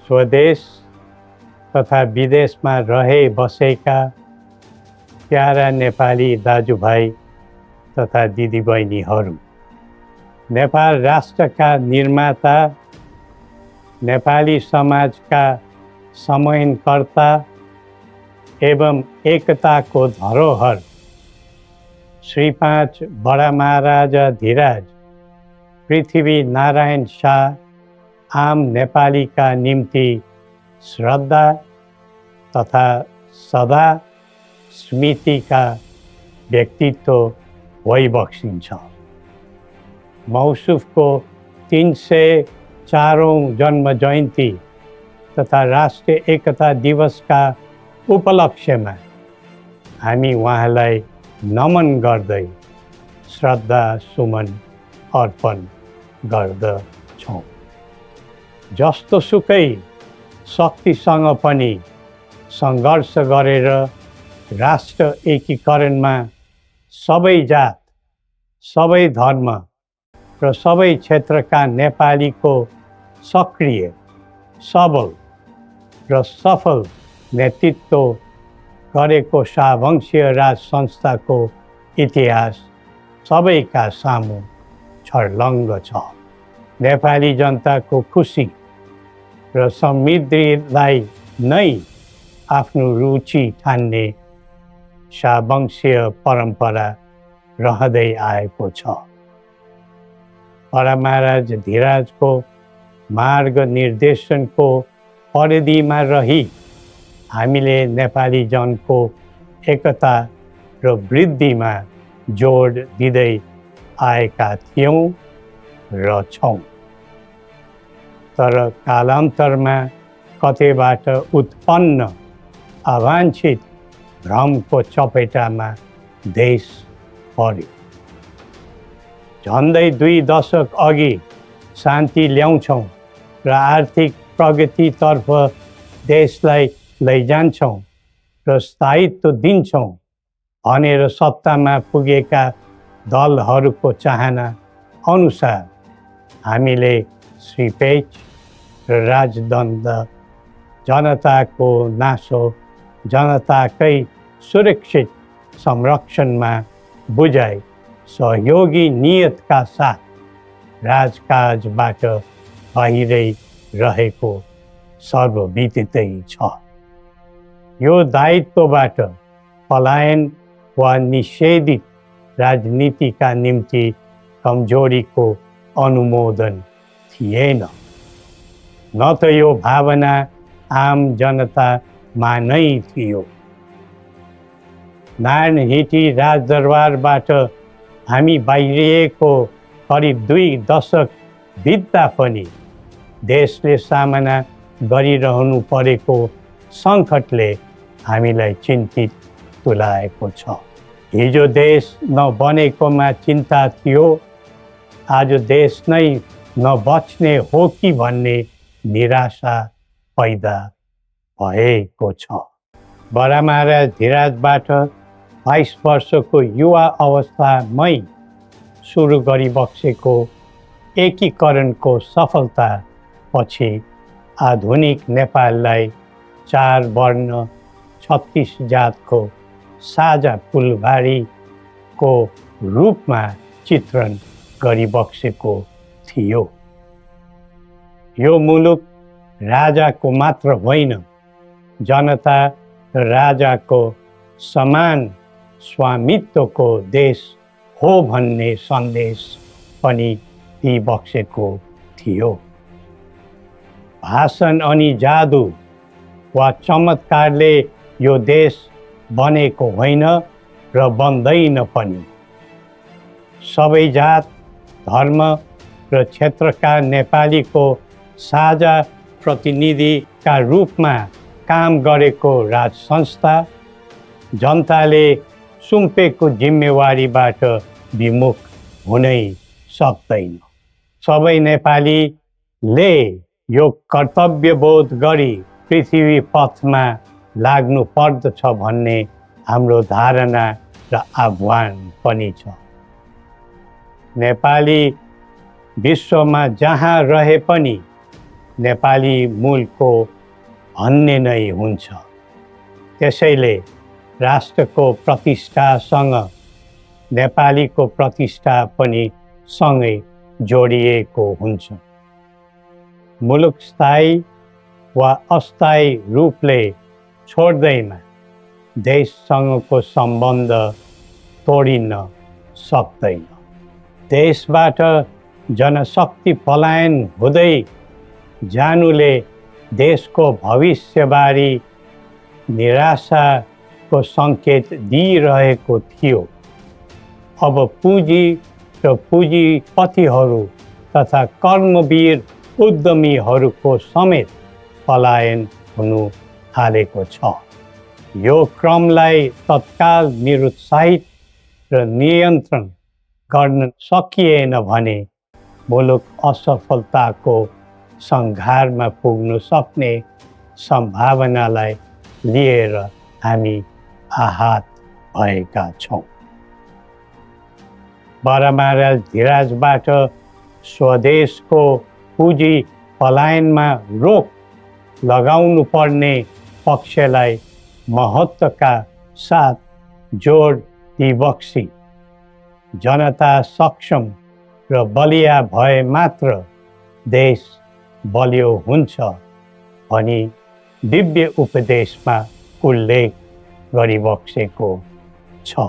स्वदेश तथा विदेशमा रहे बसेका प्यारा नेपाली दाजुभाइ तथा दिदीबहिनीहरू, नेपाल राष्ट्रका निर्माता, नेपाली समाजका समन्वयकर्ता एवं एकताको धरोहर श्री 5 बडा महाराजा धीराज पृथ्वी नारायण शाह आम नेपालीका निम्ति श्रद्धा तथा सदा स्मृतिका व्यक्तित्व भइबक्सिन्छ। मौसुफको 304औं जन्म जयन्ती तथा राष्ट्रिय एकता दिवसका उपलक्ष्यमा हामी उहाँलाई नमन गर्दै श्रद्धा सुमन अर्पण गर्दछौँ। जस्तोसुकै शक्तिसँग पनि सङ्घर्ष गरेर राष्ट्र एकीकरणमा सबै जात, सबै धर्म र सबै क्षेत्रका नेपालीको सक्रिय, सबल र सफल नेतृत्व गरेको शाहवंशीय राज संस्थाको इतिहास सबैका सामु छर्लङ्ग छ। नेपाली जनताको खुसी र समृद्धिलाई नै आफ्नो रुचि ठान्ने शाहवंशीय परम्परा रहँदै आएको छ। बडा महाराज धीराजको मार्ग निर्देशनको परिधिमा रही हामीले नेपाली जनको एकता र वृद्धिमा जोड दिँदै आएका थियौँ र छौँ। तर कालान्तरमा कतैबाट उत्पन्न अवाञ्छित भ्रमको चपेटामा देश पर्यो। झन्डै 2 दशक अघि शान्ति ल्याउँछौँ र आर्थिक प्रगतितर्फ देशलाई लैजान्छौँ र स्थायित्व दिन्छौँ भनेर सत्तामा पुगेका दलहरूको चाहना अनुसार हामीले श्री 5 र राजदण्ड जनताको नासो जनताकै सुरक्षित संरक्षणमा बुझाइ सहयोगी नियतका साथ राजकाजबाट बाहिरै रहेको सर्वविदितै छ। यो दायित्वबाट पलायन वा निषेधित राजनीतिका निम्ति कमजोरीको अनुमोदन थिएन, न त यो भावना आम जनतामा नै थियो। नारायणहिटी राजदरबारबाट हामी बाहिरिएको करिब 2 दशक बित्दा पनि देशले सामना गरिरहनु परेको सङ्कटले हामीलाई चिन्तित तुल्याएको छ। हिजो देश नबनेकोमा चिन्ता थियो, आज देश नै नबच्ने हो कि भन्ने निराशा पैदा भएको छ। बडा महाराज धीराजबाट 22 वर्षको युवा अवस्थामै सुरु गरिबक्सेको एकीकरणको सफलता पछि आधुनिक नेपाललाई 4 वर्ण 36 जातको साझा फुलबारीको रूपमा चित्रण गरिबक्सेको थियो। यो मुलुक राजाको मात्र होइन, जनता र राजाको समान स्वामित्वको देश हो भन्ने सन्देश पनि दिइबक्सेको थियो। भाषण अनि जादु वा चमत्कारले यो देश बनेको होइन र बन्दैन पनि। सबै जात, धर्म र क्षेत्रका नेपालीको साझा प्रतिनिधिका रूपमा काम गरेको राज संस्था जनताले सुम्पेको जिम्मेवारीबाट विमुख हुनै सक्दैन। सबै नेपालीले यो कर्तव्यबोध गरी पृथ्वी पथमा लाग्नु पर्दछ भन्ने हाम्रो धारणा र आह्वान पनि छ। नेपाली विश्वमा जहाँ रहे पनि नेपाली मूलको भन्ने नै हुन्छ। त्यसैले राष्ट्रको प्रतिष्ठासँग नेपालीको प्रतिष्ठा पनि सँगै जोडिएको हुन्छ। मुलुक स्थायी वा अस्थायी रूपले छोड्दैमा देशसँगको सम्बन्ध तोडिन सक्दैन। देशबाट जनशक्ति पलायन हुँदै जानुले देशको भविष्यबारे निराशाको सङ्केत दिइरहेको थियो। अब पुँजी र पुँजीपतिहरू तथा कर्मवीर उद्यमीहरूको समेत पलायन हुनु थालेको छ। यो क्रमलाई तत्काल निरुत्साहित र नियन्त्रण गर्न सकिएन भने मुलुक असफलताको सङ्घारमा पुग्न सक्ने सम्भावनालाई लिएर हामी आहत भएका छौँ। बडा महाराज धीराजबाट स्वदेशको पुँजी पलायनमा रोक लगाउनु पर्ने पक्षलाई महत्त्वका साथ जोड दिबक्सी जनता सक्षम र बलिया भए मात्र देश बलियो हुन्छ भनी दिव्य उपदेशमा उल्लेख गरिबक्सेको छ।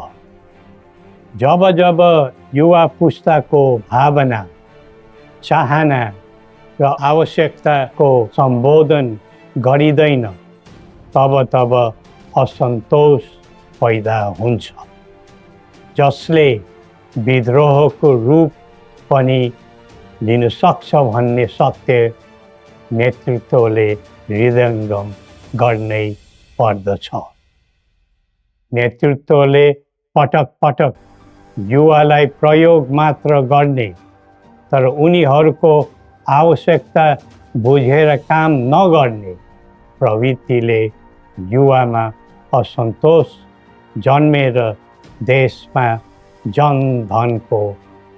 जब जब युवा पुस्ताको भावना, चाहना र आवश्यकताको सम्बोधन गरिँदैन तब तब असन्तोष पैदा हुन्छ, जसले विद्रोहको रूप पनि लिन सक्छ भन्ने सत्य नेतृत्वले हृदयङ्गम गर्नै पर्दछ। नेतृत्वले पटक पटक युवालाई प्रयोग मात्र गर्ने तर उनीहरूको आवश्यकता बुझेर काम नगर्ने प्रवृत्तिले युवामा असन्तोष जन्मेर देशमा जनधनको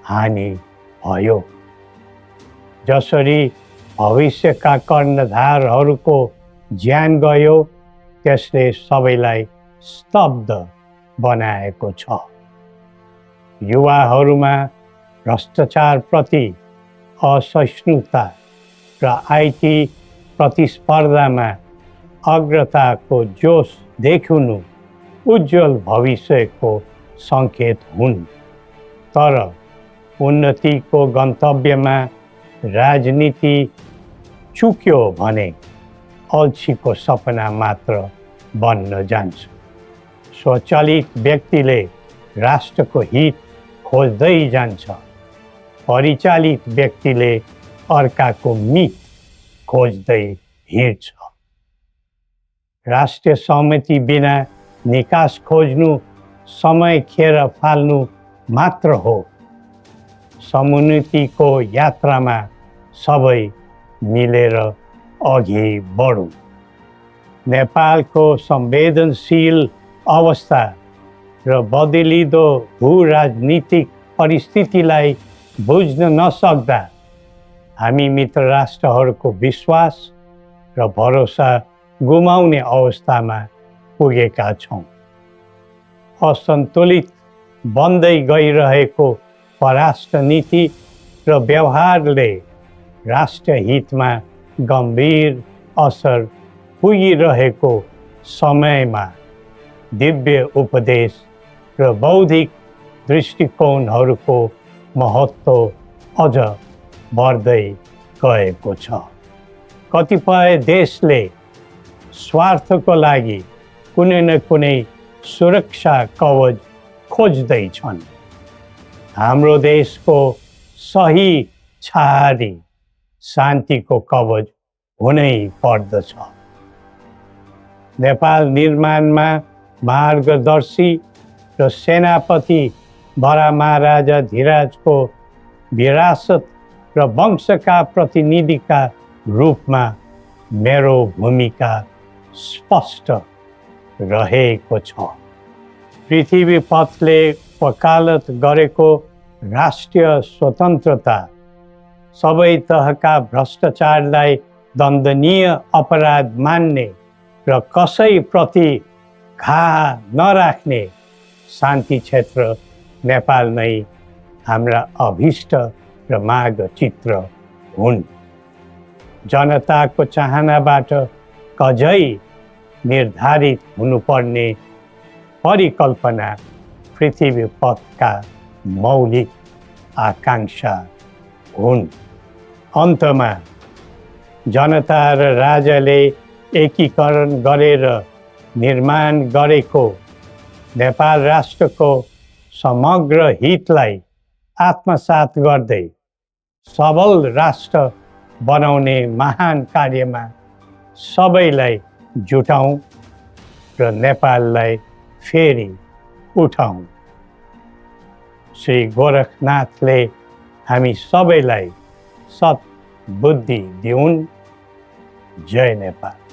हानि भयो। जसरी भविष्यका कर्णधारहरूको ज्यान गयो त्यसले सबैलाई स्तब्ध बनाएको छ। युवाहरूमा भ्रष्टाचारप्रति असहिष्णुता र आइटी प्रतिस्पर्धामा अग्रताको जोस देखिनु उज्जवल भविष्यको सङ्केत हुन्। तर उन्नतिको गन्तव्यमा राजनीति चुक्यो भने अल्छीको सपना मात्र बन्न जान्छ। स्वचालित व्यक्तिले राष्ट्रको हित खोज्दै जान्छ, परिचालित व्यक्तिले अर्काको मित खोज्दै हिँड्छ। राष्ट्रिय सहमति बिना निकास खोज्नु समय खेर फाल्नु मात्र हो। समुन्नतिको यात्रामा सबै मिलेर अघि बढौँ। नेपालको संवेदनशील अवस्था र बदलिँदो भू-राजनीतिक परिस्थितिलाई बुझ्न नसक्दा हामी मित्र राष्ट्रहरूको विश्वास र भरोसा गुमाउने अवस्थामा पुगेका छौँ। असन्तुलित बन्दै गइरहेको परराष्ट्र नीति र व्यवहारले राष्ट्र हितमा गम्भीर असर पुगिरहेको समयमा दिव्य उपदेश र बौद्धिक दृष्टिकोणहरूको महत्त्व अझ बढ्दै गएको छ। कतिपय देशले स्वार्थको लागि कुनै न कुनै सुरक्षा कवच खोज्दैछन्। हाम्रो देशको सही छहारी शान्तिको कवच हुनै पर्दछ। नेपाल निर्माणमा मार्गदर्शी र सेनापति बडा महाराजा धीराजको विरासत र वंशका प्रतिनिधिका रूपमा मेरो भूमिका स्पष्ट रहेको छ। पृथ्वी पथले वकालत गरेको राष्ट्रिय स्वतन्त्रता सबै तहका भ्रष्टाचारलाई दण्डनीय अपराध मान्ने र कसैप्रति घाह नराख्ने शान्ति क्षेत्र नेपाल नै हाम्रा अभिष्ट र माग चित्र हुन्। जनताको चाहनाबाट कझै निर्धारित हुनुपर्ने परिकल्पना पृथ्वी पथका मौलिक आकांक्षा हुन्। अन्तमा जनता र राजाले एकीकरण गरेर निर्माण गरेको नेपाल राष्ट्रको समग्र हितलाई आत्मसात गर्दै सबल राष्ट्र बनाउने महान कार्यमा सबैलाई जुटौँ र नेपाललाई फेरि उठाउँ। श्री गोरखनाथले हामी सबैलाई सद्बुद्धि दिउन्। जय नेपाल।